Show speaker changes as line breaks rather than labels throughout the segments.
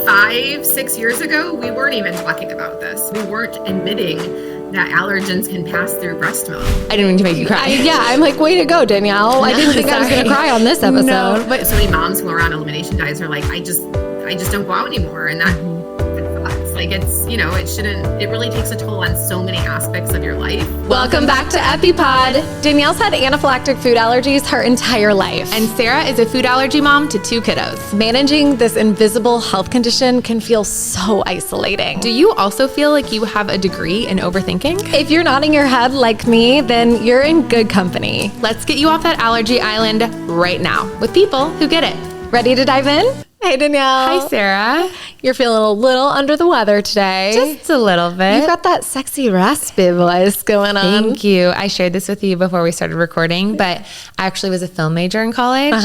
5-6 years ago, we weren't even talking about this. We weren't admitting that allergens can pass through breast milk.
I didn't mean to make you cry.
I'm like, way to go, Danielle. I didn't think I was going to cry on this episode.
No, but so many moms who are on elimination diets are like, I just don't go out anymore. And that sucks. Like, it's, it really takes a toll on so many aspects of your life.
Welcome back to EpiPod. Danielle's had anaphylactic food allergies her entire life.
And Sarah is a food allergy mom to 2 kiddos.
Managing this invisible health condition can feel so isolating.
Do you also feel like you have a degree in overthinking?
If you're nodding your head like me, then you're in good company.
Let's get you off that allergy island right now with people who get it.
Ready to dive in? Hey, Danielle.
Hi, Sarah.
You're feeling a little under the weather today.
Just a little bit.
You've got that sexy raspy voice going on.
Thank you. I shared this with you before we started recording, but I actually was a film major in college,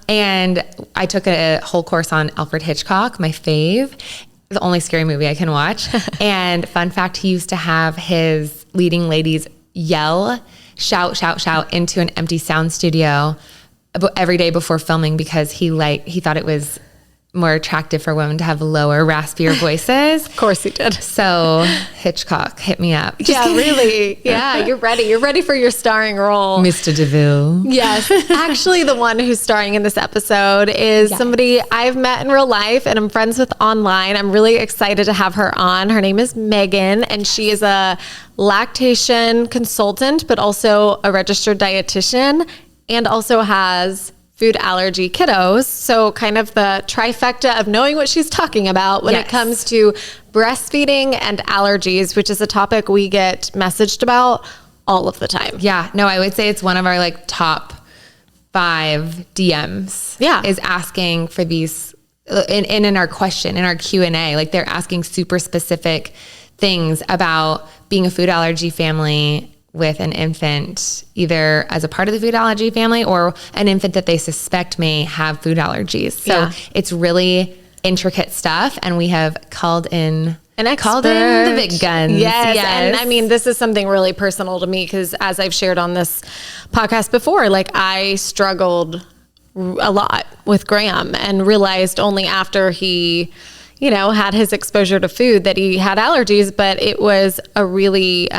and I took a whole course on Alfred Hitchcock, my fave, the only scary movie I can watch. And fun fact, he used to have his leading ladies yell, shout, shout, shout into an empty sound studio every day before filming because he thought it was more attractive for women to have lower, raspier voices.
Of course he did.
So Hitchcock, hit me up.
Really. Yeah, you're ready. You're ready for your starring role.
Mr. DeVille.
Yes. Actually, the one who's starring in this episode is somebody I've met in real life and I'm friends with online. I'm really excited to have her on. Her name is Meghan, and she is a lactation consultant, but also a registered dietitian, and also has food allergy kiddos. So kind of the trifecta of knowing what she's talking about when it comes to breastfeeding and allergies, which is a topic we get messaged about all of the time.
Yeah, no, I would say it's one of our top 5 DMs.
Yeah.
Is asking for these in our question, in our Q&A, they're asking super specific things about being a food allergy family with an infant, either as a part of the food allergy family or an infant that they suspect may have food allergies. So it's really intricate stuff, and we have called in the big guns.
Yes. And I mean, this is something really personal to me because as I've shared on this podcast before, I struggled a lot with Graham and realized only after he had his exposure to food that he had allergies, but it was a really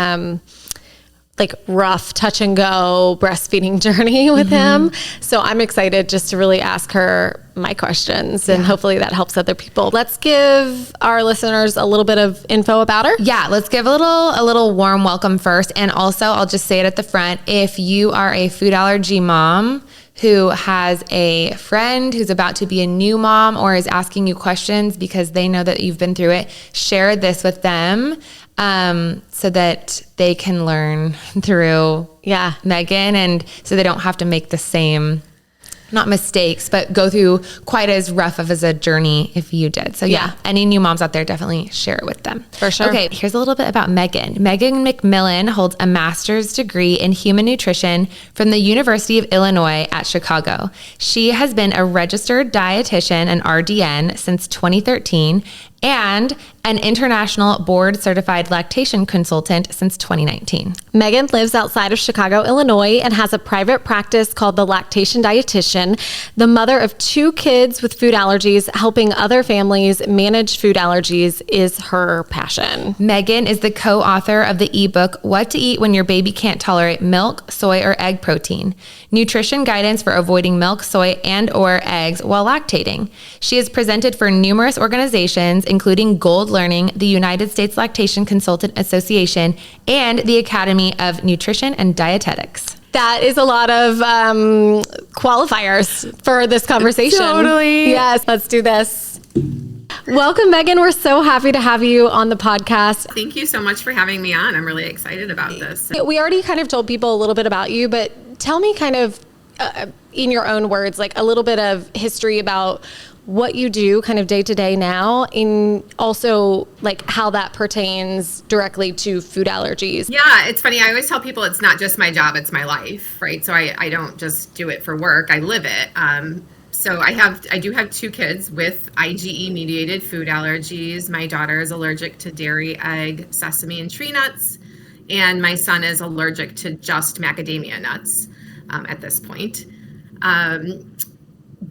rough touch and go breastfeeding journey with him. So I'm excited just to really ask her my questions, and hopefully that helps other people. Let's give our listeners a little bit of info about her.
Yeah, let's give a little warm welcome first. And also, I'll just say it at the front, if you are a food allergy mom who has a friend who's about to be a new mom or is asking you questions because they know that you've been through it, share this with them so that they can learn through Meghan, and so they don't have to make the same, not mistakes, but go through quite as rough of as a journey if you did. So any new moms out there, definitely share it with them.
For sure.
Okay, here's a little bit about Meghan. Meghan McMillin holds a master's degree in human nutrition from the University of Illinois at Chicago. She has been a registered dietitian and RDN since 2013 and an international board certified lactation consultant since 2019.
Meghan lives outside of Chicago, Illinois, and has a private practice called The Lactation Dietitian. The mother of 2 kids with food allergies, helping other families manage food allergies is her passion.
Meghan is the co-author of the ebook, What to Eat When Your Baby Can't Tolerate Milk, Soy, or Egg Protein, Nutrition Guidance for Avoiding Milk, Soy, and or Eggs While Lactating. She has presented for numerous organizations, including Gold Learning, the United States Lactation Consultant Association, and the Academy of Nutrition and Dietetics.
That is a lot of qualifiers for this conversation.
Totally.
Yes, let's do this. Welcome, Meghan. We're so happy to have you on the podcast.
Thank you so much for having me on. I'm really excited about this.
We already kind of told people a little bit about you, but tell me kind of in your own words, a little bit of history about what you do kind of day to day now, and also how that pertains directly to food allergies.
Yeah, it's funny. I always tell people it's not just my job, it's my life, right? So I don't just do it for work, I live it. So I do have 2 kids with IgE mediated food allergies. My daughter is allergic to dairy, egg, sesame, and tree nuts. And my son is allergic to just macadamia nuts at this point.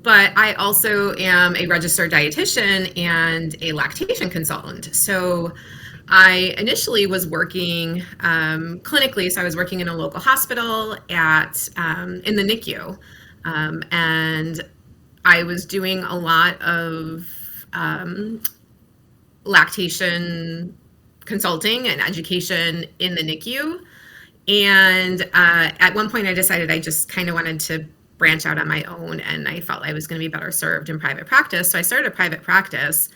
but I also am a registered dietitian and a lactation consultant. So I initially was working clinically. So I was working in a local hospital in the NICU. And I was doing a lot of lactation consulting and education in the NICU. And at one point I decided I just kind of wanted to branch out on my own, and I felt I was going to be better served in private practice. So I started a private practice,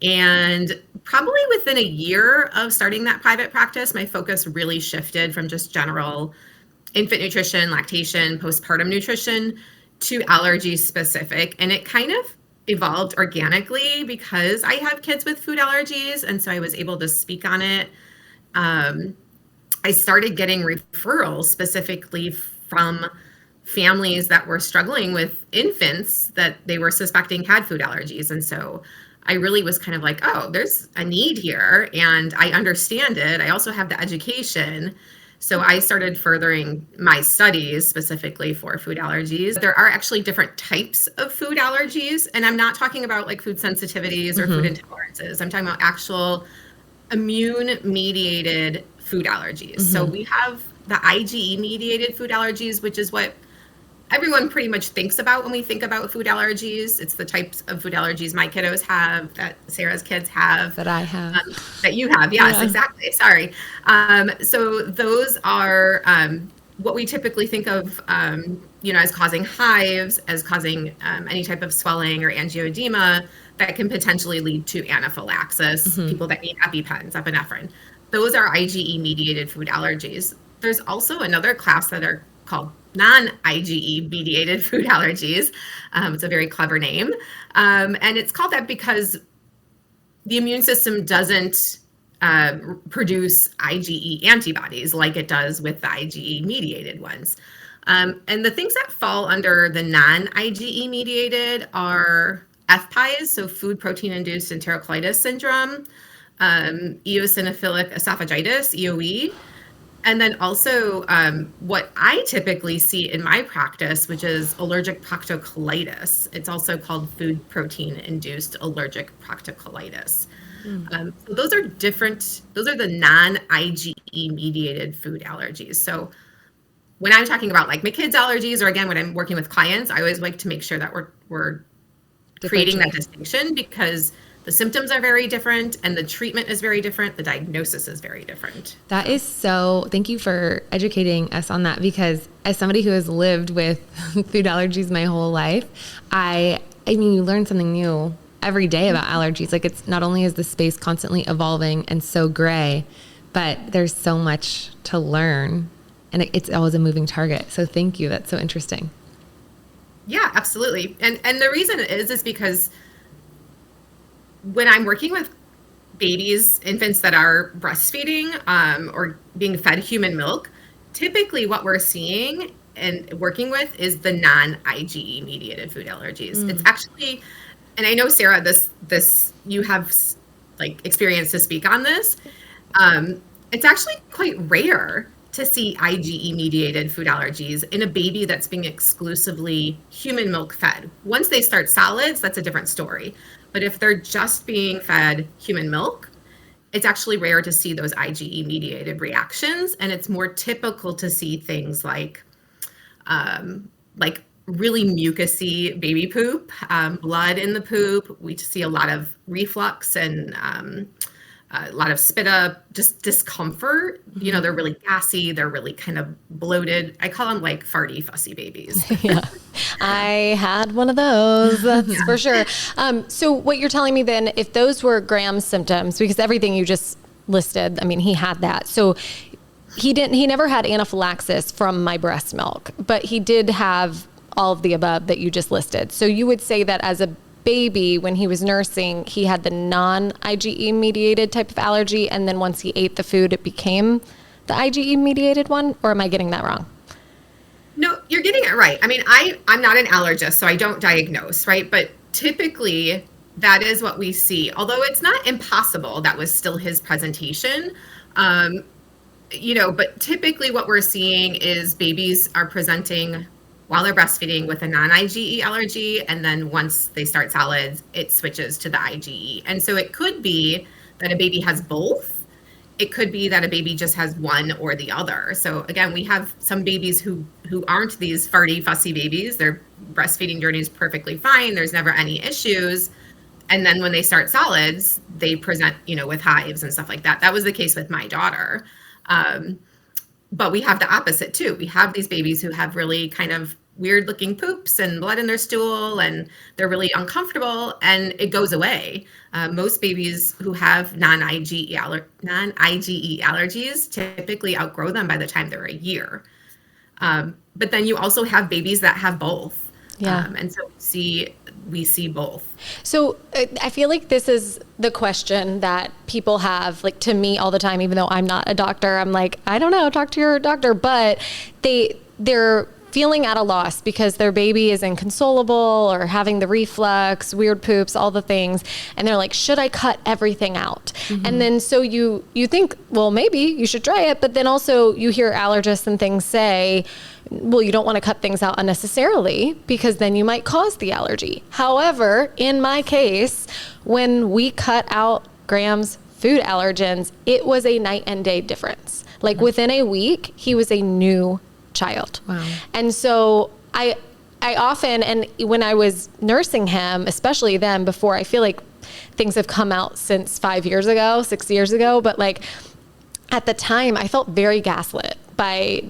and probably within a year of starting that private practice, my focus really shifted from just general infant nutrition, lactation, postpartum nutrition to allergy specific. And it kind of evolved organically because I have kids with food allergies. And so I was able to speak on it. I started getting referrals specifically from families that were struggling with infants that they were suspecting had food allergies. And so I really was kind of like, oh, there's a need here and I understand it. I also have the education. So I started furthering my studies specifically for food allergies. There are actually different types of food allergies. And I'm not talking about like food sensitivities or food intolerances. I'm talking about actual immune-mediated food allergies. So we have the IgE-mediated food allergies, which is what everyone pretty much thinks about when we think about food allergies. It's the types of food allergies my kiddos have, that Sarah's kids have.
That I have.
That you have. Yes, exactly. Sorry. So those are what we typically think of, as causing hives, as causing any type of swelling or angioedema that can potentially lead to anaphylaxis, people that need EpiPens, epinephrine. Those are IgE-mediated food allergies. There's also another class that are called non-IgE mediated food allergies. It's a very clever name. And it's called that because the immune system doesn't produce IgE antibodies like it does with the IgE mediated ones. And the things that fall under the non-IgE mediated are FPIES, so food protein-induced enterocolitis syndrome, eosinophilic esophagitis, EOE, and then also what I typically see in my practice, which is allergic proctocolitis. It's also called food protein-induced allergic proctocolitis. So those are different. Those are the non-IgE mediated food allergies. So when I'm talking about like my kids' allergies, or again, when I'm working with clients, I always like to make sure that we're creating that distinction, because the symptoms are very different and the treatment is very different. The diagnosis is very different.
That is thank you for educating us on that, because as somebody who has lived with food allergies my whole life, I mean, you learn something new every day about allergies. Like, it's not only is the space constantly evolving and so gray, but there's so much to learn, and it's always a moving target. So thank you. That's so interesting.
Yeah, absolutely. And the reason is because when I'm working with babies, infants that are breastfeeding or being fed human milk, typically what we're seeing and working with is the non-IgE mediated food allergies. It's actually, and I know Sarah, this you have like experience to speak on this. It's actually quite rare to see IgE mediated food allergies in a baby that's being exclusively human milk fed. Once they start solids, that's a different story. But if they're just being fed human milk, it's actually rare to see those IgE mediated reactions. And it's more typical to see things like really mucousy baby poop, blood in the poop. We see a lot of reflux and a lot of spit up, just discomfort. You know, they're really gassy. They're really kind of bloated. I call them like farty, fussy babies.
Yeah, I had one of those, that's for sure. So what you're telling me then, if those were Graham's symptoms, because everything you just listed, I mean, he had that. So he never had anaphylaxis from my breast milk, but he did have all of the above that you just listed. So you would say that as a baby, when he was nursing, he had the non-IgE mediated type of allergy, and then once he ate the food, it became the IgE mediated one? Or am I getting that wrong?
No, you're getting it right. I mean, I'm not an allergist, so I don't diagnose, right? But typically that is what we see. Although it's not impossible, that was still his presentation. But typically what we're seeing is babies are presenting while they're breastfeeding with a non-IgE allergy. And then once they start solids, it switches to the IgE. And so it could be that a baby has both. It could be that a baby just has one or the other. So again, we have some babies who aren't these farty, fussy babies. Their breastfeeding journey is perfectly fine. There's never any issues. And then when they start solids, they present, with hives and stuff like that. That was the case with my daughter. But we have the opposite too. We have these babies who have really kind of weird looking poops and blood in their stool, and they're really uncomfortable, and it goes away. Most babies who have non-IgE allergies typically outgrow them by the time they're a year. But then you also have babies that have both.
Yeah.
And so we see both.
So I feel like this is the question that people have, like, to me all the time, even though I'm not a doctor. I'm like, I don't know, talk to your doctor. But they're feeling at a loss because their baby is inconsolable or having the reflux, weird poops, all the things. And they're like, should I cut everything out? Mm-hmm. And then so you think, well, maybe you should try it. But then also you hear allergists and things say, well, you don't want to cut things out unnecessarily because then you might cause the allergy. However, in my case, when we cut out Graham's food allergens, it was a night and day difference. Like within a week, he was a new child.
Wow.
And so I often, and when I was nursing him, especially then before, I feel like things have come out since 6 years ago, but like at the time I felt very gaslit by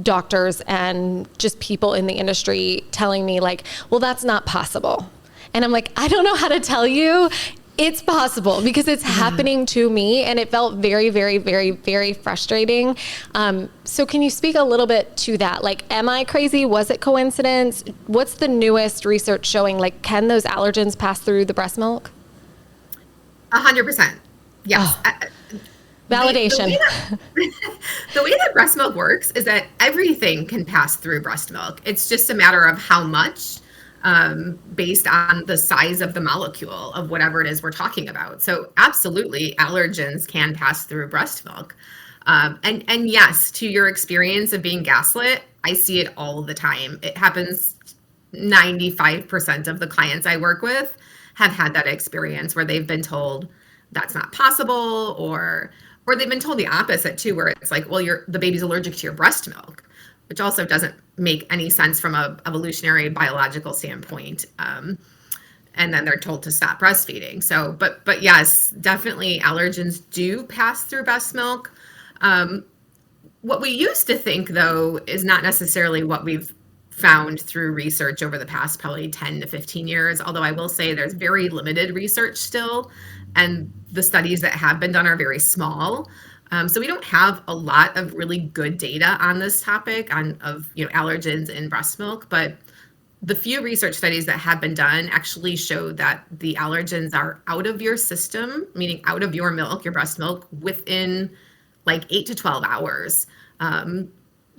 doctors and just people in the industry telling me like, well, that's not possible. And I'm like, I don't know how to tell you it's possible because it's happening to me, and it felt very, very, very, very frustrating. So can you speak a little bit to that? Like, am I crazy? Was it coincidence? What's the newest research showing? Like, can those allergens pass through the breast milk?
100%. Yes.
Oh. Validation.
The way that breast milk works is that everything can pass through breast milk. It's just a matter of how much, based on the size of the molecule of whatever it is we're talking about. So absolutely, allergens can pass through breast milk. And yes, to your experience of being gaslit, I see it all the time. It happens 95% of the clients I work with have had that experience where they've been told that's not possible, or they've been told the opposite too, where it's like, well, the baby's allergic to your breast milk, which also doesn't make any sense from a evolutionary biological standpoint. And then they're told to stop breastfeeding. So, but yes, definitely allergens do pass through breast milk. What we used to think, though, is not necessarily what we've found through research over the past probably 10 to 15 years, although I will say there's very limited research still, and the studies that have been done are very small. So we don't have a lot of really good data on this topic of allergens in breast milk, but the few research studies that have been done actually show that the allergens are out of your system, meaning out of your milk, your breast milk, within like 8 to 12 hours.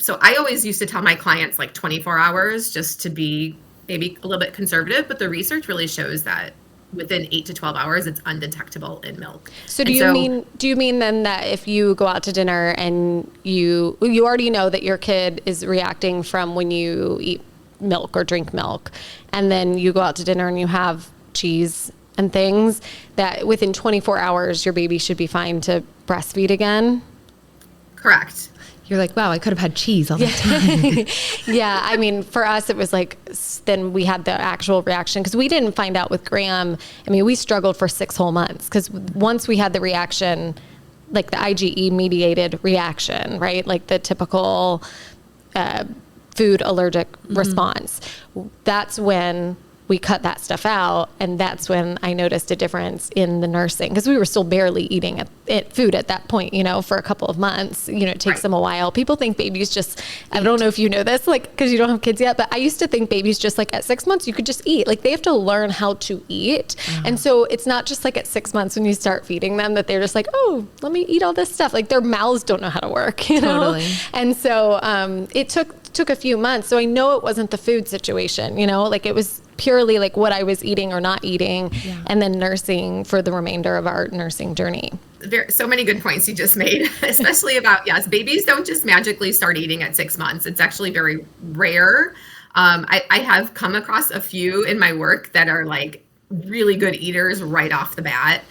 So I always used to tell my clients like 24 hours just to be maybe a little bit conservative, but the research really shows that within 8 to 12 hours, it's undetectable in milk.
So do you mean then that if you go out to dinner and you already know that your kid is reacting from when you eat milk or drink milk, and then you go out to dinner and you have cheese and things, that within 24 hours, your baby should be fine to breastfeed again?
Correct.
You're like, wow, I could have had cheese all the time.
Yeah, I mean, for us, it was like, then we had the actual reaction, because we didn't find out with Graham. I mean, we struggled for 6 whole months, because once we had the reaction, like the IgE mediated reaction, right? Like the typical food allergic response. That's when we cut that stuff out, and that's when I noticed a difference in the nursing, because we were still barely eating food at that point, for a couple of months. It takes them a while. People think babies just, I don't know if you know this, like, because you don't have kids yet, but I used to think babies just like at 6 months, you could just eat. Like, they have to learn how to eat. And so it's not just like at 6 months when you start feeding them that they're just like, oh, let me eat all this stuff. Like, their mouths don't know how to work,
Totally.
And so it took a few months. So I know it wasn't the food situation, like it was purely like what I was eating or not eating, and then nursing for the remainder of our nursing journey.
So many good points you just made, especially about, yes, babies don't just magically start eating at 6 months. It's actually very rare. I have come across a few in my work that are like really good eaters right off the bat.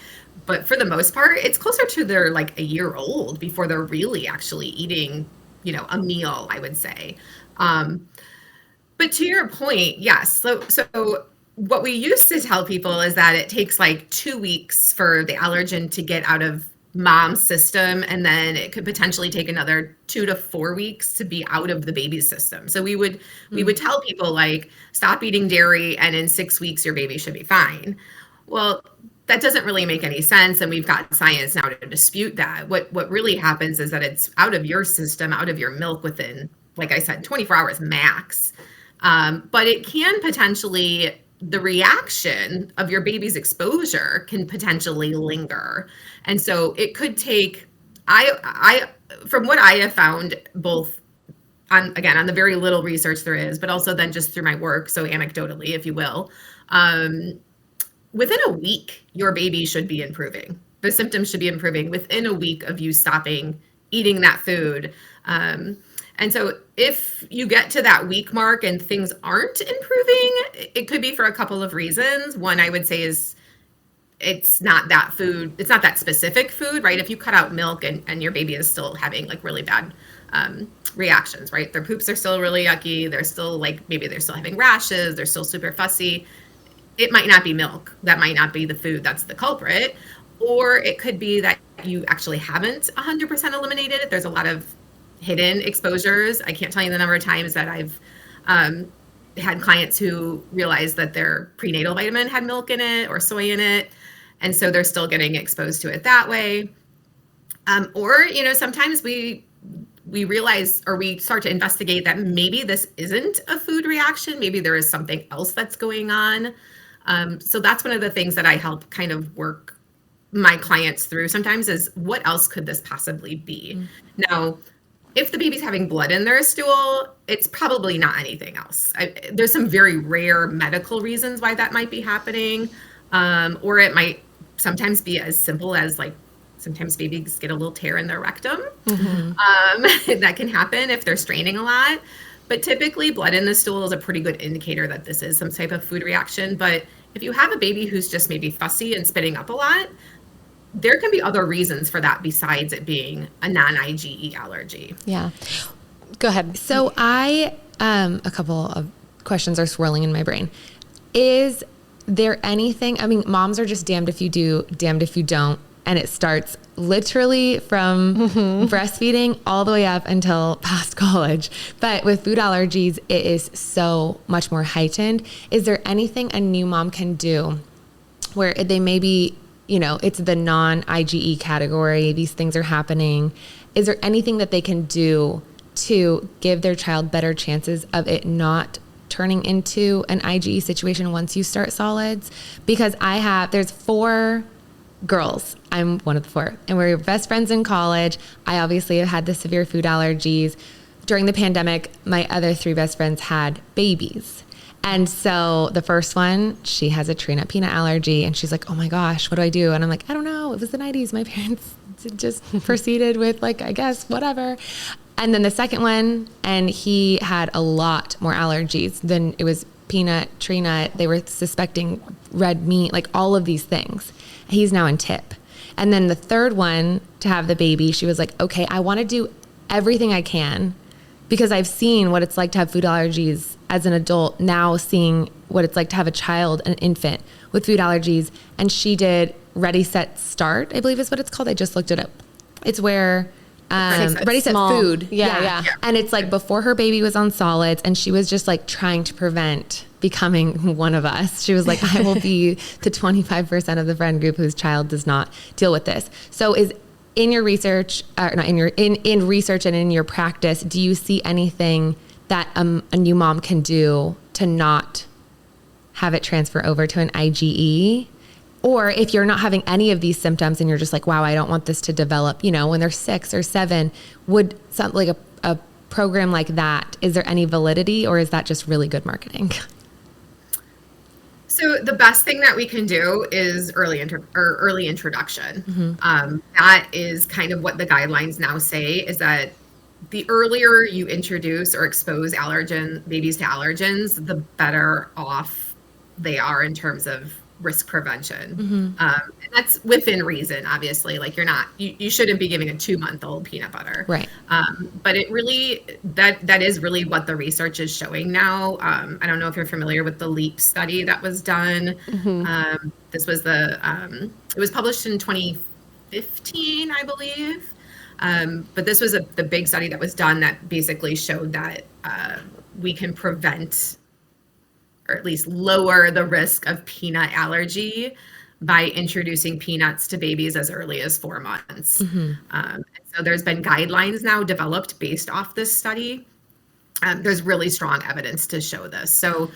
But for the most part, it's closer to they're like a year old before they're really actually eating, a meal, I would say. But to your point, yes. So what we used to tell people is that it takes like 2 weeks for the allergen to get out of mom's system, and then it could potentially take another 2 to 4 weeks to be out of the baby's system. So we would tell people like, stop eating dairy, and in 6 weeks your baby should be fine. Well, that doesn't really make any sense, and we've got science now to dispute that. What really happens is that it's out of your system, out of your milk within, like I said, 24 hours max. But it can potentially, the reaction of your baby's exposure can potentially linger. And so it could take, I from what I have found, both on the very little research there is, but also then just through my work, so anecdotally, if you will, within a week, your baby should be improving. The symptoms should be improving within a week of you stopping eating that food. And so if you get to that week mark and things aren't improving, it could be for a couple of reasons. One, I would say, is it's not that food. It's not that specific food, right? If you cut out milk and your baby is still having like really bad reactions, right? Their poops are still really yucky. They're still maybe they're still having rashes. They're still super fussy. It might not be milk. That might not be the food that's the culprit. Or it could be that you actually haven't 100% eliminated it. There's a lot of hidden exposures. I can't tell you the number of times that I've had clients who realized that their prenatal vitamin had milk in it or soy in it. And so they're still getting exposed to it that way. Or, sometimes we realize, or we start to investigate that maybe this isn't a food reaction. Maybe there is something else that's going on. So that's one of the things that I help kind of work my clients through sometimes is, what else could this possibly be? Now, if the baby's having blood in their stool, it's probably not anything else. There's some very rare medical reasons why that might be happening. Or it might sometimes be as simple as sometimes babies get a little tear in their rectum. That can happen if they're straining a lot. But typically blood in the stool is a pretty good indicator that this is some type of food reaction. But if you have a baby who's just maybe fussy and spitting up a lot, there can be other reasons for that besides it being a non-IgE allergy.
Yeah. Go ahead.
So a couple of questions are swirling in my brain. Is there anything, moms are just damned if you do, damned if you don't. And it starts literally from breastfeeding all the way up until past college. But with food allergies, it is so much more heightened. Is there anything a new mom can do where they maybe, it's the non-IgE category, these things are happening. Is there anything that they can do to give their child better chances of it not turning into an IgE situation once you start solids? Because there's 4 girls. I'm one of the 4. And we're best friends in college. I obviously have had the severe food allergies. During the pandemic, my other 3 best friends had babies. And so the first one, she has a tree nut peanut allergy. And she's like, oh my gosh, what do I do? And I'm like, I don't know. It was the 90s. My parents just proceeded with I guess, whatever. And then the second one, and he had a lot more allergies than it was peanut, tree nut. They were suspecting red meat, all of these things. He's now in tip. And then the third one to have the baby, she was like, okay, I want to do everything I can because I've seen what it's like to have food allergies as an adult, now seeing what it's like to have a child, an infant with food allergies. And she did Ready, Set, Start, I believe is what it's called. I just looked it up. It's where Ready, Set, Food.
Yeah.
And it's before her baby was on solids, and she was just trying to prevent becoming one of us. She was like, I will be the 25% of the friend group whose child does not deal with this. So is in your research, in research and in your practice, do you see anything that a new mom can do to not have it transfer over to an IgE? Or if you're not having any of these symptoms and you're just like, wow, I don't want this to develop, when they're 6 or 7, would something like a program like that, is there any validity, or is that just really good marketing?
So the best thing that we can do is early introduction. That is kind of what the guidelines now say, is that the earlier you introduce or expose babies to allergens, the better off they are in terms of risk prevention. And that's within reason, obviously. Like you shouldn't be giving a 2-month-old peanut butter.
Right.
But it really, that is really what the research is showing now. I don't know if you're familiar with the LEAP study that was done. This was it was published in 2015, I believe. But this was the big study that was done that basically showed that we can prevent or at least lower the risk of peanut allergy by introducing peanuts to babies as early as 4 months. So there's been guidelines now developed based off this study. There's really strong evidence to show this. So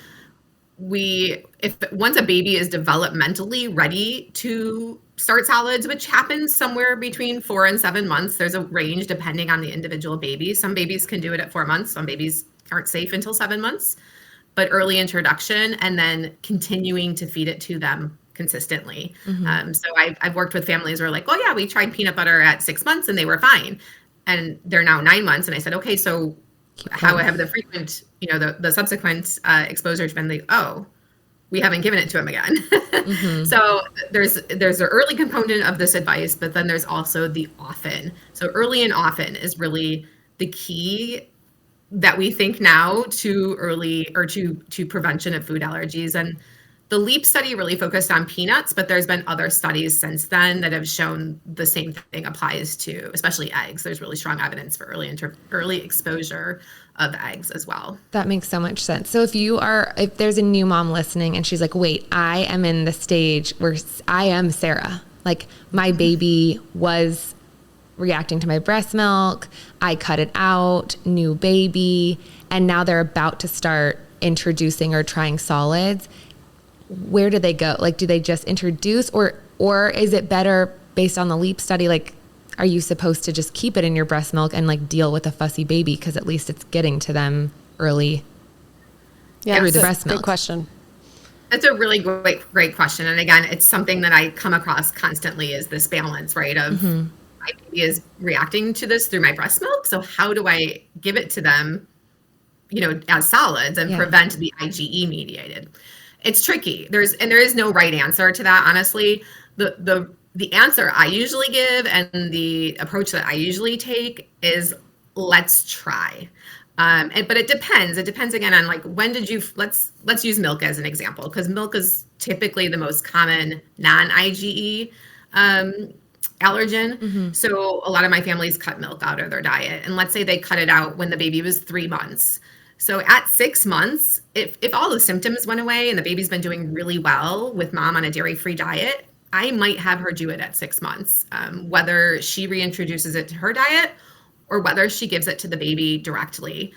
once a baby is developmentally ready to start solids, which happens somewhere between 4 and 7 months, there's a range depending on the individual baby. Some babies can do it at 4 months. Some babies aren't safe until 7 months. But early introduction and then continuing to feed it to them consistently. So I've worked with families who are like, oh yeah, we tried peanut butter at 6 months and they were fine. And they're now 9 months. And I said, okay, so how have the frequent, the subsequent exposures been? We haven't given it to him again. So there's the early component of this advice, but then there's also the often. So early and often is really the key that we think now to early or to prevention of food allergies. And the LEAP study really focused on peanuts, but there's been other studies since then that have shown the same thing applies to especially eggs. There's really strong evidence for early exposure of eggs as well.
That makes so much sense. So if there's a new mom listening and she's like, wait, I am in the stage where I am Sarah, like my baby was reacting to my breast milk, I cut it out, new baby, and now they're about to start introducing or trying solids. Where do they go? Like, do they just introduce or is it better based on the LEAP study? Like, are you supposed to just keep it in your breast milk and like deal with a fussy baby? Cause at least it's getting to them early through the breast milk.
Good question.
That's a really great question. And again, it's something that I come across constantly is this balance, right? Of my baby is reacting to this through my breast milk. So how do I give it to them, as solids and prevent the IgE mediated? It's tricky. There is no right answer to that. Honestly, the answer I usually give and the approach that I usually take is let's try. But it depends. It depends again on like when did you let's use milk as an example because milk is typically the most common non-IgE allergen. So a lot of my families cut milk out of their diet. And let's say they cut it out when the baby was 3 months. So at 6 months, if all the symptoms went away and the baby's been doing really well with mom on a dairy-free diet, I might have her do it at 6 months, whether she reintroduces it to her diet or whether she gives it to the baby directly.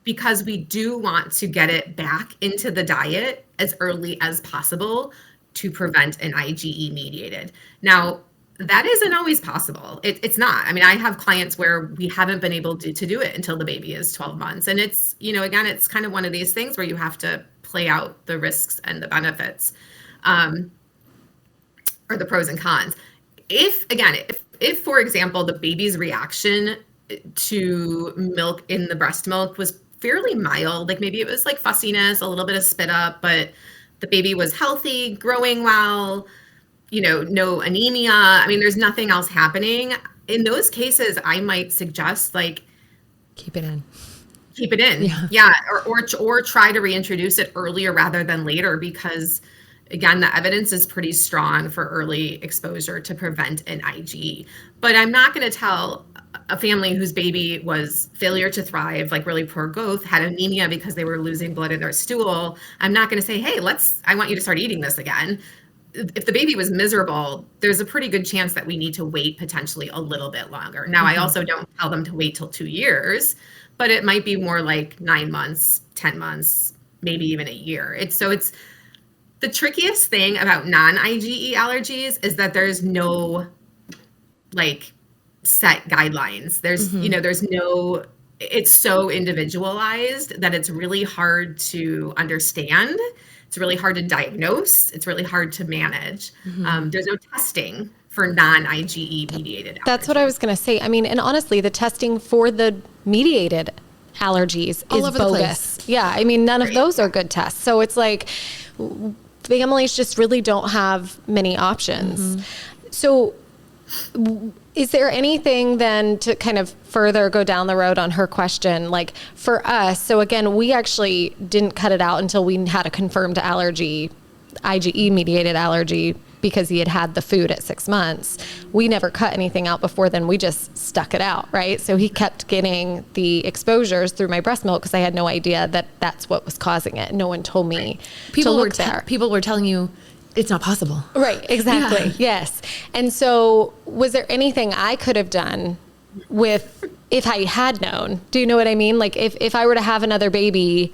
Because we do want to get it back into the diet as early as possible to prevent an IgE mediated. Now, that isn't always possible. It's not. I mean, I have clients where we haven't been able to do it until the baby is 12 months. And it's, again, it's kind of one of these things where you have to play out the risks and the benefits, or the pros and cons. If, for example, the baby's reaction to milk in the breast milk was fairly mild, like maybe it was like fussiness, a little bit of spit up, but the baby was healthy, growing well, no anemia. I mean, there's nothing else happening. In those cases, I might suggest like
keep it in.
Yeah. Or try to reintroduce it earlier rather than later, because again, the evidence is pretty strong for early exposure to prevent an IgE. But I'm not going to tell a family whose baby was failure to thrive, like really poor growth, had anemia because they were losing blood in their stool. I'm not going to say, hey, I want you to start eating this again. If the baby was miserable, there's a pretty good chance that we need to wait potentially a little bit longer. Now, I also don't tell them to wait till 2 years, but it might be more like 9 months, 10 months, maybe even a year. It's the trickiest thing about non-IgE allergies is that there's no like set guidelines. There's, it's so individualized that it's really hard to understand It's really hard to diagnose. It's really hard to manage. There's no testing for non-IgE mediated allergies.
That's what I was going to say. I mean, and honestly, the testing for the mediated allergies
All
is
over the
bogus.
place.
Yeah, I mean, none of those are good tests. So it's like families just really don't have many options. So is there anything then to kind of further go down the road on her question? Like for us, so again, we actually didn't cut it out until we had a confirmed allergy, IgE mediated allergy, because he had had the food at 6 months. We never cut anything out before then. We just stuck it out, right? So he kept getting the exposures through my breast milk because I had no idea that that's what was causing it. No one told me to look there.
People were telling you it's not possible.
Right, exactly. Yes. And so was there anything I could have done with if I had known? Do you know what I mean? Like if I were to have another baby,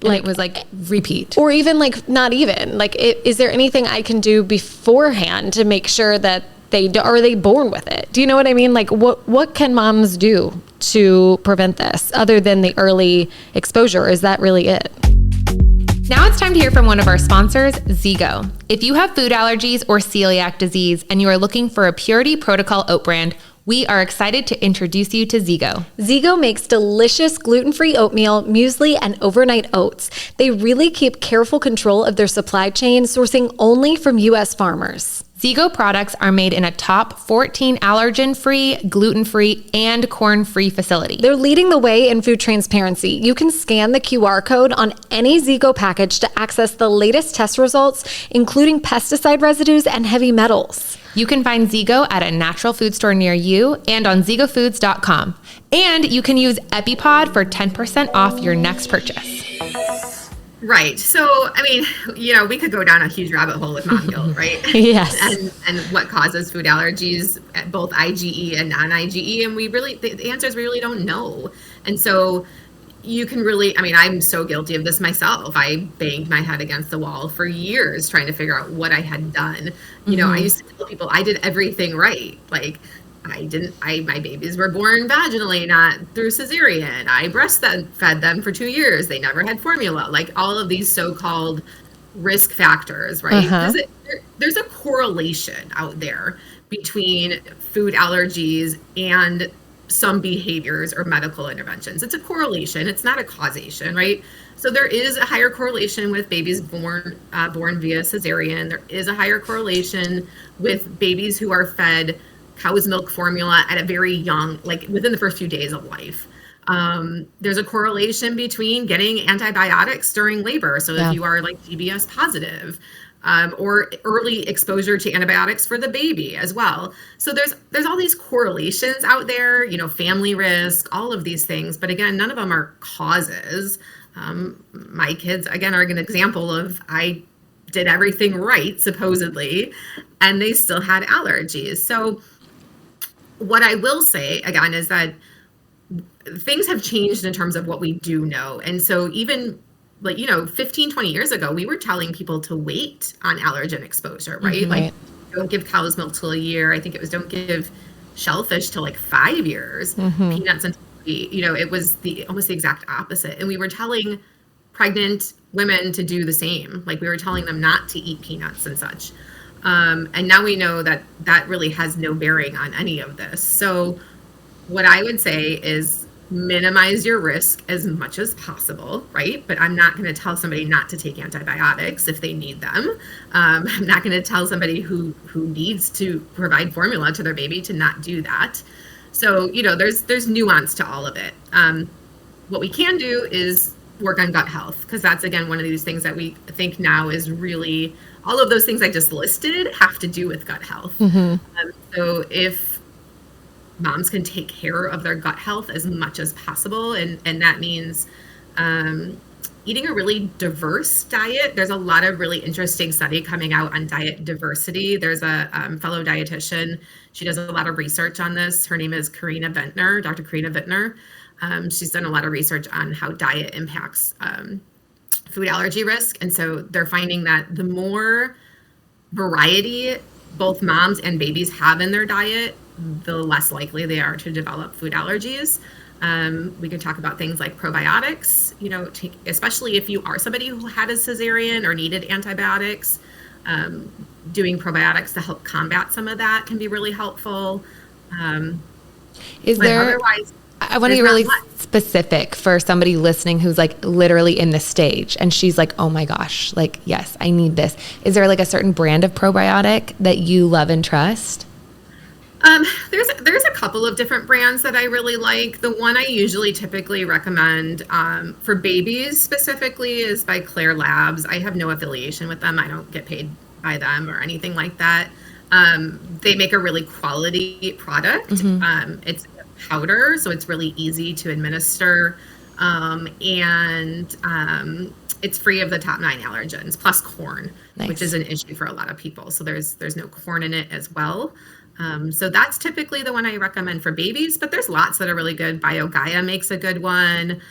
Like, it was like repeat.
or even like not even like, is there anything I can do beforehand to make sure that are they born with it? Do you know what I mean? Like what can moms do to prevent this other than the early exposure? Is that really it?
Now it's time to hear from one of our sponsors, Zigo. If you have food allergies or celiac disease and you are looking for a Purity Protocol oat brand, we are excited to introduce you to Zigo.
Zigo makes delicious gluten-free oatmeal, muesli, and overnight oats. They really keep careful control of their supply chain, sourcing only from U.S. farmers.
Zigo products are made in a top 14 allergen-free, gluten-free, and corn-free facility.
They're leading the way in food transparency. You can scan the QR code on any Zigo package to access the latest test results, including pesticide residues and heavy metals.
You can find Zigo at a natural food store near you and on ZigoFoods.com. And you can use EpiPod for 10% off your next purchase.
Right. So, I mean, we could go down a huge rabbit hole with mom guilt, right?
Yes.
And what causes food allergies, both IgE and non-IgE. And the answer is we really don't know. And so you can really, I'm so guilty of this myself. I banged my head against the wall for years trying to figure out what I had done. I used to tell people I did everything right. Like, my babies were born vaginally, not through cesarean. I breastfed them for 2 years. They never had formula. Like all of these so-called risk factors, right? There's a correlation out there between food allergies and some behaviors or medical interventions. It's a correlation. It's not a causation, right? So there is a higher correlation with babies born via cesarean. There is a higher correlation with babies who are fed cow's milk formula at a very young, like within the first few days of life. There's a correlation between getting antibiotics during labor. So if you are like GBS positive, or early exposure to antibiotics for the baby as well. So there's all these correlations out there, family risk, all of these things. But again, none of them are causes. My kids, again, are an example of I did everything right, supposedly, and they still had allergies. So what I will say, again, is that things have changed in terms of what we do know. And so even 15, 20 years ago, we were telling people to wait on allergen exposure, right?
Mm-hmm.
Like, don't give cow's milk till a year. I think it was don't give shellfish till like 5 years, peanuts until 3. It was almost the exact opposite. And we were telling pregnant women to do the same. Like we were telling them not to eat peanuts and such. And now we know that really has no bearing on any of this. So what I would say is minimize your risk as much as possible, right? But I'm not going to tell somebody not to take antibiotics if they need them. I'm not going to tell somebody who needs to provide formula to their baby to not do that. So, there's nuance to all of it. What we can do is work on gut health, because that's, again, one of these things that we think now is really, all of those things I just listed have to do with gut health. So if moms can take care of their gut health as much as possible, and that means eating a really diverse diet. There's a lot of really interesting study coming out on diet diversity. There's a fellow dietitian. She does a lot of research on this. Her name is Dr. Karina Vintner. She's done a lot of research on how diet impacts food allergy risk. And so they're finding that the more variety both moms and babies have in their diet, the less likely they are to develop food allergies. We could talk about things like probiotics, especially if you are somebody who had a cesarean or needed antibiotics. Doing probiotics to help combat some of that can be really helpful.
Is there, otherwise, I want to be really specific for somebody listening who's like literally in the stage and she's like, oh my gosh, like, yes, I need this. Is there like a certain brand of probiotic that you love and trust?
There's a couple of different brands that I really like. The one I usually typically recommend for babies specifically is by Claire Labs. I have no affiliation with them. I don't get paid by them or anything like that. They make a really quality product. It's powder, so it's really easy to administer. And it's free of the top 9 allergens, plus corn, which is an issue for a lot of people. So there's no corn in it as well. So that's typically the one I recommend for babies, but there's lots that are really good. BioGaia makes a good one.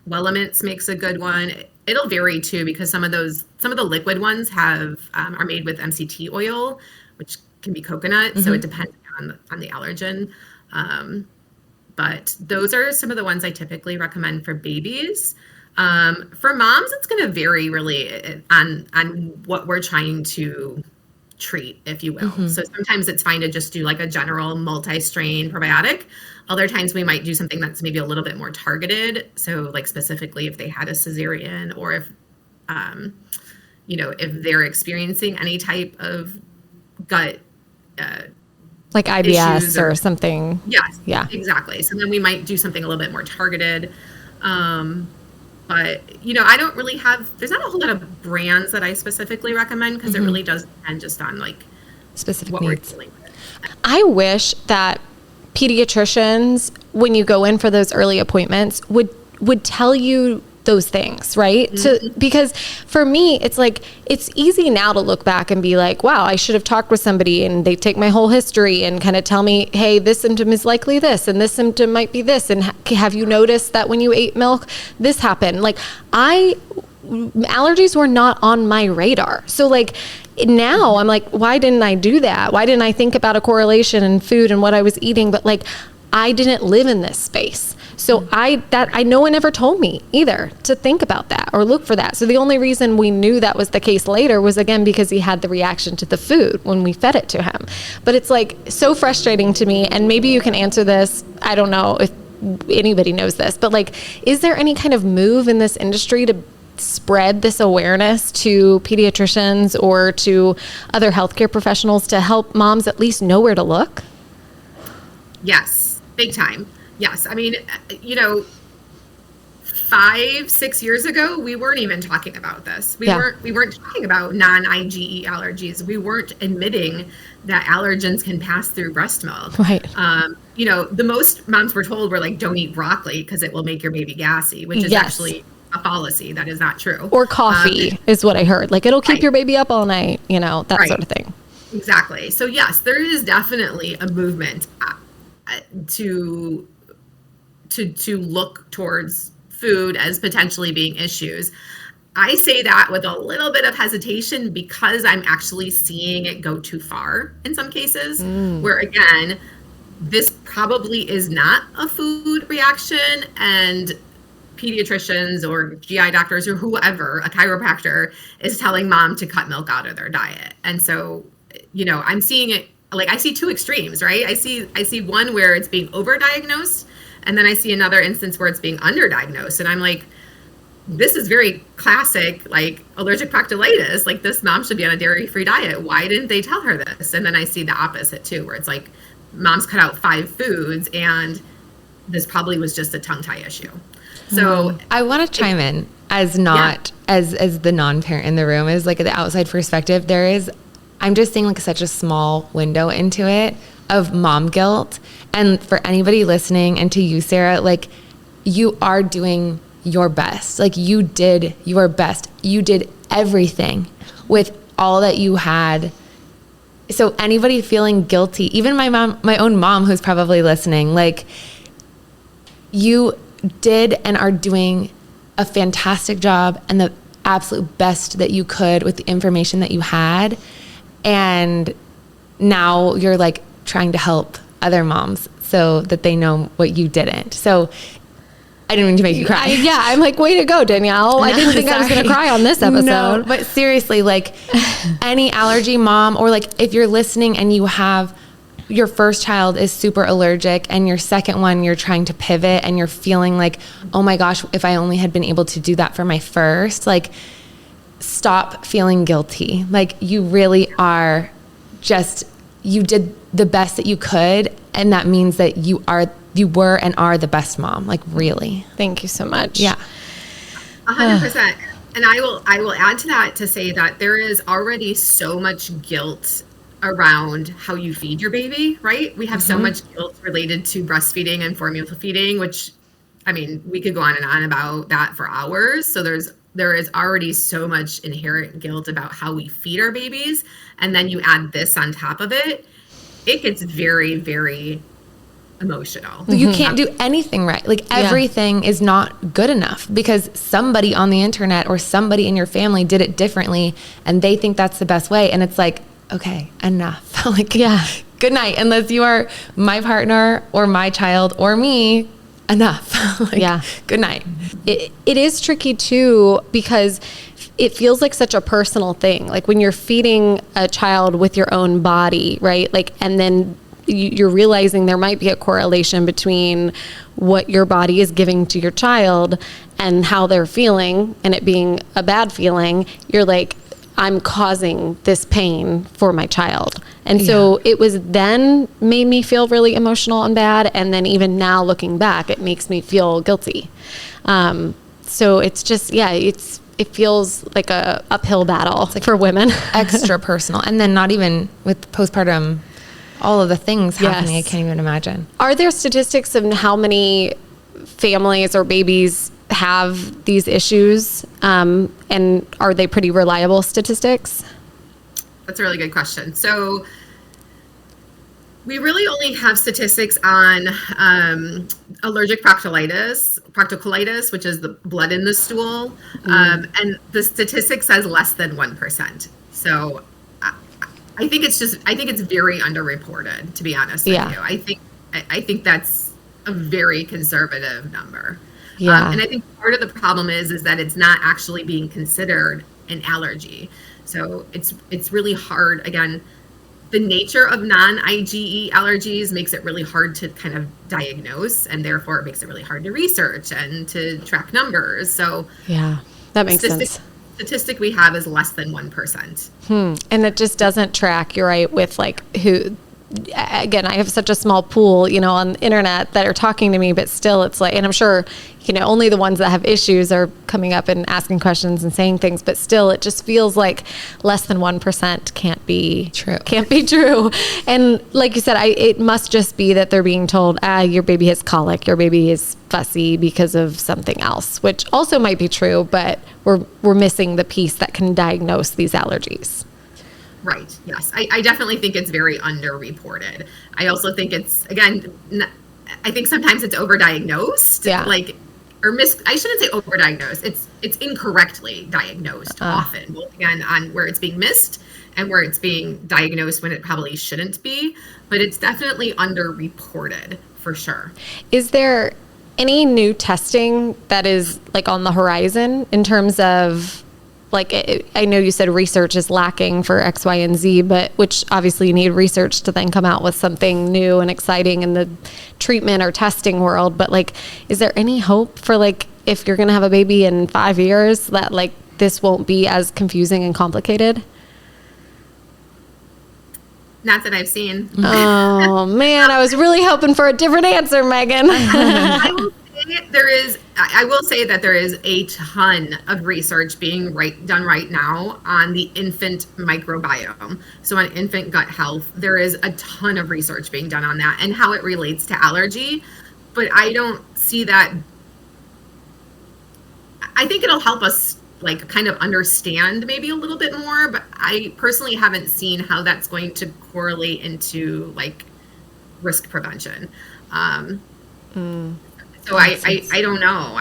Wellaments makes a good one. It'll vary too, because some of the liquid ones are made with MCT oil, which can be coconut. So it depends on the allergen. But those are some of the ones I typically recommend for babies. For moms, it's going to vary really on what we're trying to treat, if you will. So sometimes it's fine to just do like a general multi-strain probiotic. Other times we might do something that's maybe a little bit more targeted. So like specifically if they had a cesarean or if, if they're experiencing any type of gut,
like IBS or something.
Yes. Yeah, exactly. So then we might do something a little bit more targeted. But, I don't really there's not a whole lot of brands that I specifically recommend because it really does depend just on like
specific
what
needs.
we're dealing with.
I wish that pediatricians, when you go in for those early appointments, would tell you those things, right? Because for me, it's like, it's easy now to look back and be like, wow, I should have talked with somebody and they take my whole history and kind of tell me, hey, this symptom is likely this, and this symptom might be this. And have you noticed that when you ate milk, this happened? Like allergies were not on my radar. So like now I'm like, why didn't I do that? Why didn't I think about a correlation in food and what I was eating? But like, I didn't live in this space. So no one ever told me either to think about that or look for that. So the only reason we knew that was the case later was again because he had the reaction to the food when we fed it to him. But it's like so frustrating to me, and maybe you can answer this. I don't know if anybody knows this, but like, is there any kind of move in this industry to spread this awareness to pediatricians or to other healthcare professionals to help moms at least know where to look?
Yes, big time. Yes. I mean, 5-6 years ago, we weren't even talking about this. We weren't talking about non-IgE allergies. We weren't admitting that allergens can pass through breast milk.
Right.
The most moms were told were like, don't eat broccoli because it will make your baby gassy, which is actually a fallacy. That is not true.
Or coffee is what I heard. Like it'll keep your baby up all night, that sort of thing.
Exactly. So yes, there is definitely a movement to look towards food as potentially being issues. I say that with a little bit of hesitation because I'm actually seeing it go too far in some cases where again, this probably is not a food reaction, and pediatricians or GI doctors or whoever, a chiropractor, is telling mom to cut milk out of their diet. And so, I'm seeing it, like I see two extremes, right? I see one where it's being overdiagnosed, and then I see another instance where it's being underdiagnosed. And I'm like, this is very classic, like allergic proctitis. Like this mom should be on a dairy-free diet. Why didn't they tell her this? And then I see the opposite too, where it's like mom's cut out 5 foods and this probably was just a tongue tie issue. So
I want to chime in as as the non-parent in the room, as like the outside perspective. I'm just seeing like such a small window into it of mom guilt. And for anybody listening, and to you, Sarah, like you are doing your best. Like you did your best. You did everything with all that you had. So anybody feeling guilty, even my own mom who's probably listening, like you did and are doing a fantastic job and the absolute best that you could with the information that you had. And now you're like trying to help other moms so that they know what you didn't. So I didn't mean to make you cry.
I'm like, way to go, Danielle. I didn't think I was going to cry on this episode.
No, but seriously, like any allergy mom, or like if you're listening and you have your first child is super allergic and your second one, you're trying to pivot and you're feeling like, oh my gosh, if I only had been able to do that for my first, like stop feeling guilty. Like you really are just, you did the best that you could. And that means that you were and are the best mom, like really.
Thank you so much.
Yeah.
100%. And I will add to that to say that there is already so much guilt around how you feed your baby, right? We have so much guilt related to breastfeeding and formula feeding, which, I mean, we could go on and on about that for hours. So there is already so much inherent guilt about how we feed our babies. And then you add this on top of it, it gets very, very emotional.
You can't do anything right. Like everything is not good enough because somebody on the internet or somebody in your family did it differently and they think that's the best way. And it's like, okay, enough. Like, good night. Unless you are my partner or my child or me, enough. Like, good night.
It is tricky too, because it feels like such a personal thing. Like when you're feeding a child with your own body, right? Like, and then you're realizing there might be a correlation between what your body is giving to your child and how they're feeling, and it being a bad feeling. You're like, I'm causing this pain for my child. And so it was then made me feel really emotional and bad. And then even now looking back, it makes me feel guilty. So it's just, it feels like a uphill battle for women.
Extra personal. And then not even with postpartum, all of the things happening, I can't even imagine.
Are there statistics of how many families or babies have these issues? And are they pretty reliable statistics?
That's a really good question. So we really only have statistics on allergic proctocolitis, which is the blood in the stool. And the statistic says less than 1%. So I think it's very underreported, to be honest with you. I think that's a very conservative number. And I think part of the problem is that it's not actually being considered an allergy. So it's really hard. Again, the nature of non-IgE allergies makes it really hard to kind of diagnose, and therefore it makes it really hard to research and to track numbers. So
that makes sense.
Statistic we have is less than 1%.
And it just doesn't track, you're right, with like who. Again, I have such a small pool, on the internet that are talking to me, but still it's like, and I'm sure, only the ones that have issues are coming up and asking questions and saying things, but still it just feels like less than 1% can't be true. And like you said, it must just be that they're being told, your baby has colic, your baby is fussy because of something else, which also might be true, but we're missing the piece that can diagnose these allergies.
Right. Yes. I definitely think it's very underreported. I also think it's, again, I think sometimes it's overdiagnosed. I shouldn't say overdiagnosed. It's incorrectly diagnosed often, both again on where it's being missed and where it's being diagnosed when it probably shouldn't be. But it's definitely underreported for sure.
Is there any new testing that is like on the horizon in terms of, I know you said research is lacking for X, Y, and Z, but which obviously you need research to then come out with something new and exciting in the treatment or testing world. But is there any hope for if you're going to have a baby in 5 years that this won't be as confusing and complicated?
Not that I've seen.
Oh man, I was really hoping for a different answer, Megan.
I will say that there is a ton of research being done right now on the infant microbiome. So on infant gut health, there is a ton of research being done on that and how it relates to allergy. But I don't see that. I think it'll help us kind of understand maybe a little bit more, but I personally haven't seen how that's going to correlate into risk prevention. So I don't know.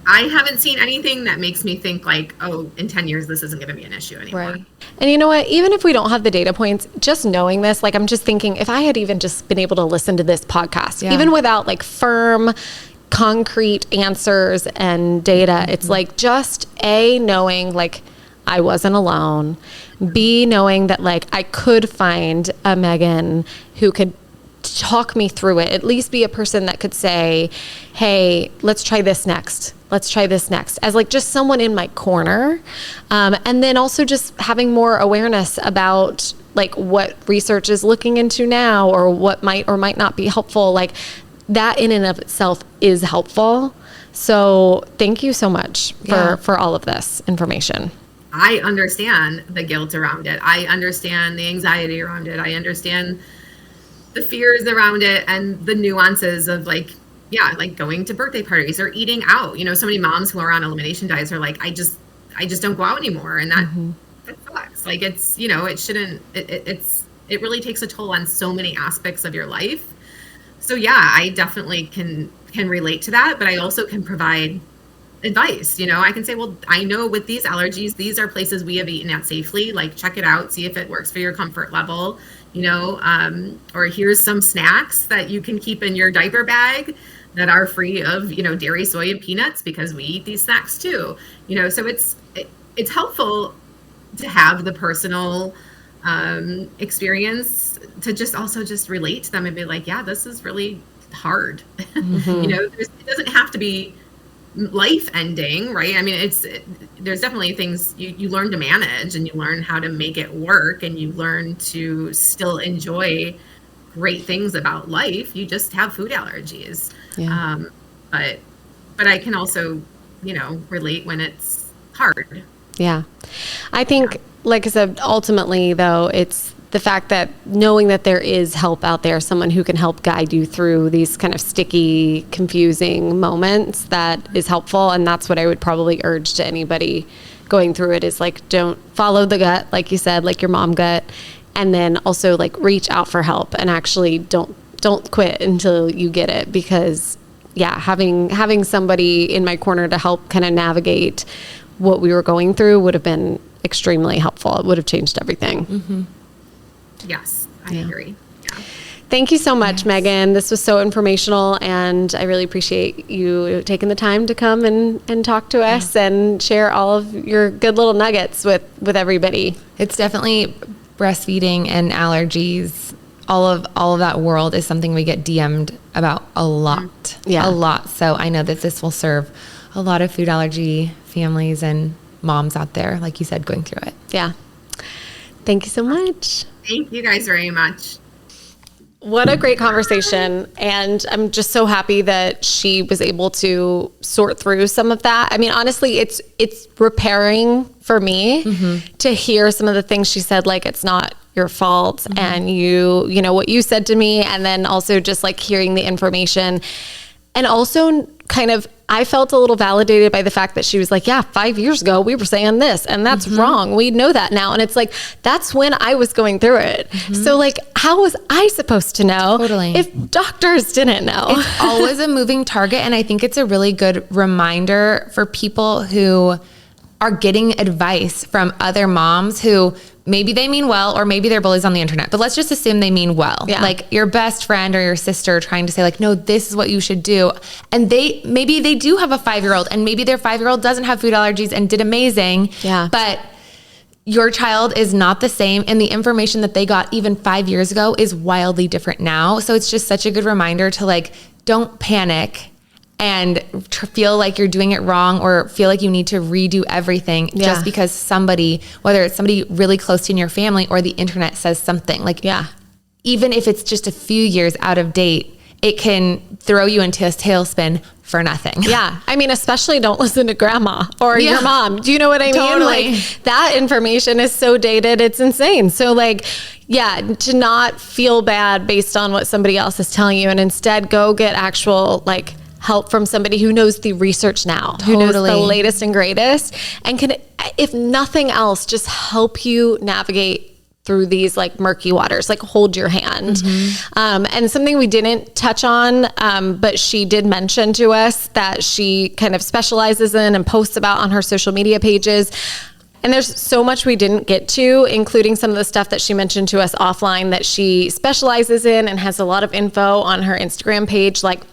I haven't seen anything that makes me think like, oh, in 10 years, this isn't going to be an issue anymore.
Right. And you know what? Even if we don't have the data points, just knowing this, like, I'm just thinking if I had even just been able to listen to this podcast, even without like firm, concrete answers and data, it's like just knowing like I wasn't alone, B, knowing that like I could find a Meghan who could talk me through it, at least be a person that could say, hey, let's try this next. Let's try this next, as like just someone in my corner. And then also just having more awareness about like what research is looking into now, or what might or might not be helpful. Like that in and of itself is helpful. So thank you so much for all of this information.
I understand the guilt around it. I understand the anxiety around it. I understand the fears around it and the nuances of like going to birthday parties or eating out. You know, so many moms who are on elimination diets are like, I just don't go out anymore. And that sucks. Like it's, you know, it shouldn't, it really takes a toll on so many aspects of your life. So yeah, I definitely can relate to that, but I also can provide advice. You know, I can say, well, I know with these allergies, these are places we have eaten at safely, like check it out, see if it works for your comfort level, you know, or here's some snacks that you can keep in your diaper bag that are free of, you know, dairy, soy, and peanuts, because we eat these snacks too, you know. So it's helpful to have the personal experience to just relate to them and be like, yeah, this is really hard. You know, it doesn't have to be life ending, right? I mean, there's definitely things you learn to manage, and you learn how to make it work, and you learn to still enjoy great things about life. You just have food allergies. Yeah. But I can also, you know, relate when it's hard.
Yeah. I think, like I said, ultimately though, it's the fact that knowing that there is help out there, someone who can help guide you through these kind of sticky, confusing moments, that is helpful. And that's what I would probably urge to anybody going through it, is like, don't follow the gut, like you said, like your mom gut. And then also like reach out for help, and actually don't quit until you get it, because having somebody in my corner to help kind of navigate what we were going through would have been extremely helpful. It would have changed everything.
Yes, I agree. Yeah.
Thank you so much, Meghan. This was so informational, and I really appreciate you taking the time to come and talk to us and share all of your good little nuggets with everybody.
It's definitely breastfeeding and allergies. All of that world is something we get DM'd about a lot. A lot. So I know that this will serve a lot of food allergy families and moms out there, like you said, going through it.
Yeah. Thank you so much.
Thank you guys very much.
What a great conversation. And I'm just so happy that she was able to sort through some of that. I mean, honestly, it's repairing for me to hear some of the things she said, like, it's not your fault. And you know, what you said to me, and then also just like hearing the information. And also kind of, I felt a little validated by the fact that she was like, yeah, 5 years ago, we were saying this, and that's wrong. We know that now. And it's like, that's when I was going through it. So like, how was I supposed to know if doctors didn't know?
It's always a moving target. And I think it's a really good reminder for people who are getting advice from other moms who maybe they mean well, or maybe they're bullies on the internet, but let's just assume they mean well. Like your best friend or your sister trying to say like, no, this is what you should do. And maybe they do have a 5-year-old, and maybe their 5-year-old doesn't have food allergies and did amazing. But your child is not the same. And the information that they got even 5 years ago is wildly different now. So it's just such a good reminder to like, don't panic and feel like you're doing it wrong, or feel like you need to redo everything just because somebody, whether it's somebody really close to in your family or the internet says something. Like, even if it's just a few years out of date, it can throw you into a tailspin for nothing.
I mean, especially don't listen to grandma or your mom. Do you know what I mean? Like, that information is so dated, it's insane. So like, to not feel bad based on what somebody else is telling you, and instead go get actual like help from somebody who knows the research now, who knows the latest and greatest, and can, if nothing else, just help you navigate through these like murky waters, like hold your hand. And something we didn't touch on, but she did mention to us that she kind of specializes in and posts about on her social media pages. And there's so much we didn't get to, including some of the stuff that she mentioned to us offline that she specializes in and has a lot of info on her Instagram page, like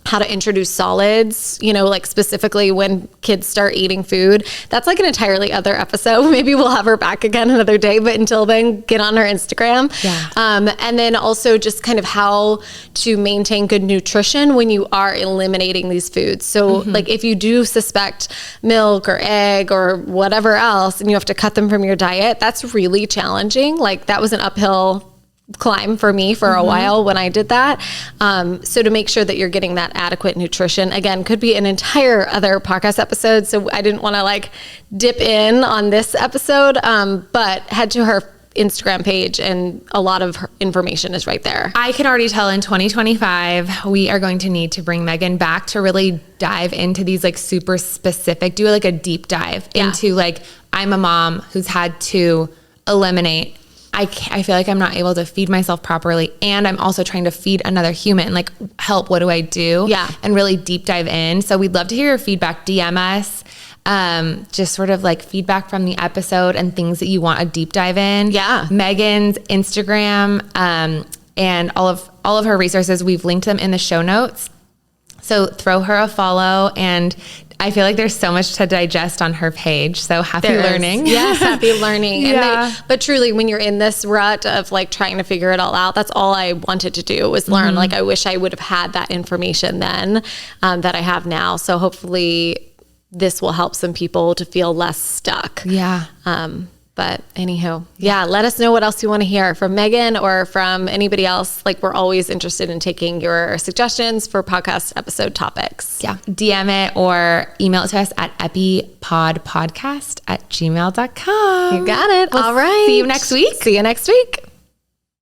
how to introduce solids, you know, like specifically when kids start eating food. That's like an entirely other episode. Maybe we'll have her back again another day, but until then, get on her Instagram.
Yeah.
And then also just kind of how to maintain good nutrition when you are eliminating these foods. So like if you do suspect milk or egg or whatever else, and you have to cut them from your diet, that's really challenging. Like that was an uphill climb for me for a while when I did that. So to make sure that you're getting that adequate nutrition, again, could be an entire other podcast episode. So I didn't want to like dip in on this episode, but head to her Instagram page and a lot of her information is right there.
I can already tell in 2025, we are going to need to bring Meghan back to really dive into these like super specific, do like a deep dive into like, I'm a mom who's had to eliminate. I feel like I'm not able to feed myself properly, and I'm also trying to feed another human. Like, help, what do I do?
Yeah.
And really deep dive in. So we'd love to hear your feedback. DM us, just sort of like feedback from the episode and things that you want a deep dive in.
Yeah.
Meghan's Instagram, and all of her resources, we've linked them in the show notes. So throw her a follow, and I feel like there's so much to digest on her page. So happy learning.
Yes, happy learning.
Yeah.
But truly, when you're in this rut of like trying to figure it all out, that's all I wanted to do was learn. Like I wish I would have had that information then that I have now. So hopefully this will help some people to feel less stuck.
Yeah.
But anywho, let us know what else you want to hear from Meghan or from anybody else. Like we're always interested in taking your suggestions for podcast episode topics.
Yeah. DM it or email it to us at epipodpodcast@gmail.com.
You got it. All right.
See you next week.
See you next week.